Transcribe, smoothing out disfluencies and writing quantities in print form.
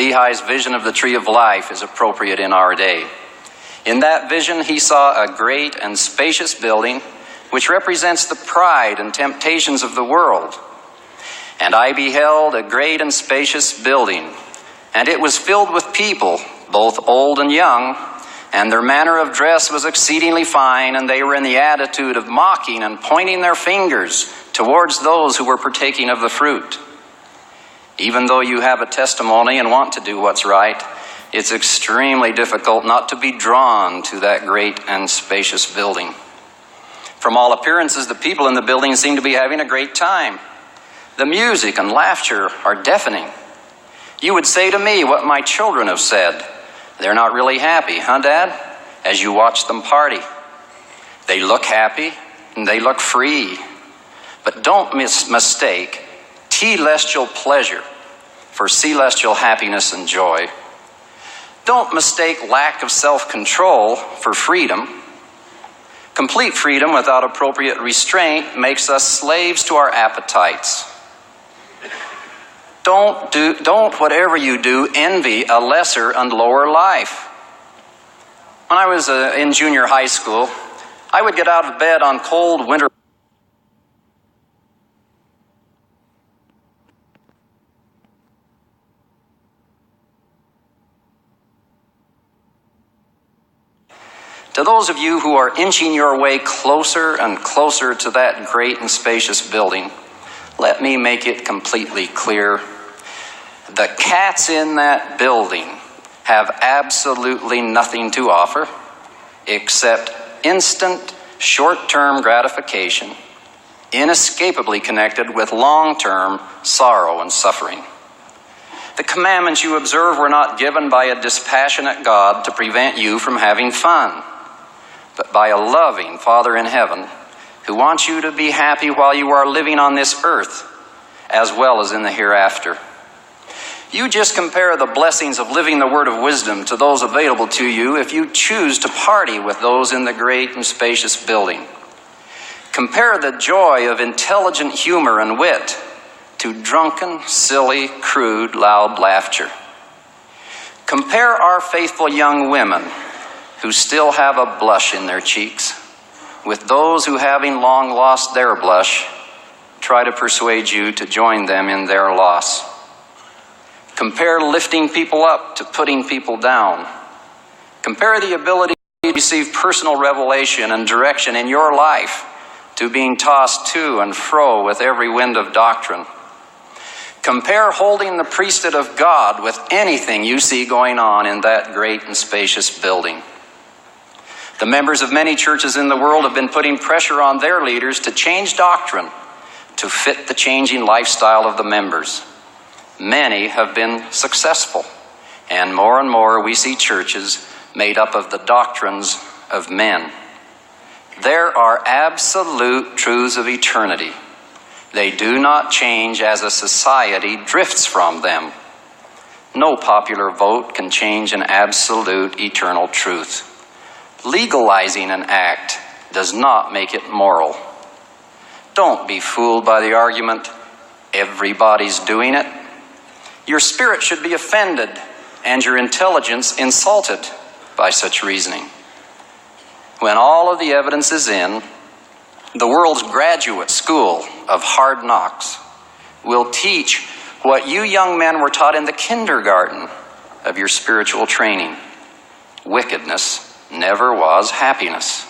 Lehi's vision of the tree of life is appropriate in our day. In that vision, he saw a great and spacious building which represents the pride and temptations of the world. And I beheld a great and spacious building, and it was filled with people, both old and young, and their manner of dress was exceedingly fine, and they were in the attitude of mocking and pointing their fingers towards those who were partaking of the fruit. Even though you have a testimony and want to do what's right, it's extremely difficult not to be drawn to that great and spacious building. From all appearances, the people in the building seem to be having a great time. The music and laughter are deafening. You would say to me what my children have said. They're not really happy, huh, Dad? As you watch them party. They look happy and they look free. But don't mistake telestial pleasure for celestial happiness and joy. Don't mistake lack of self-control for freedom. Complete freedom without appropriate restraint makes us slaves to our appetites. Don't, whatever you do, envy a lesser and lower life. When I was in junior high school, I would get out of bed on cold winter To those of you who are inching your way closer and closer to that great and spacious building, let me make it completely clear. The cats in that building have absolutely nothing to offer except instant, short-term gratification, inescapably connected with long-term sorrow and suffering. The commandments you observe were not given by a dispassionate God to prevent you from having fun, but by a loving Father in heaven who wants you to be happy while you are living on this earth as well as in the hereafter. You just compare the blessings of living the word of wisdom to those available to you if you choose to party with those in the great and spacious building. Compare the joy of intelligent humor and wit to drunken, silly, crude, loud laughter. Compare our faithful young women who still have a blush in their cheeks with those who, having long lost their blush, try to persuade you to join them in their loss. Compare lifting people up to putting people down. Compare the ability to receive personal revelation and direction in your life to being tossed to and fro with every wind of doctrine. Compare holding the priesthood of God with anything you see going on in that great and spacious building. The members of many churches in the world have been putting pressure on their leaders to change doctrine to fit the changing lifestyle of the members. Many have been successful, and more we see churches made up of the doctrines of men. There are absolute truths of eternity. They do not change as a society drifts from them. No popular vote can change an absolute eternal truth. Legalizing an act does not make it moral. Don't be fooled by the argument, everybody's doing it. Your spirit should be offended and your intelligence insulted by such reasoning. When all of the evidence is in, the world's graduate school of hard knocks will teach what you young men were taught in the kindergarten of your spiritual training. Wickedness never was happiness.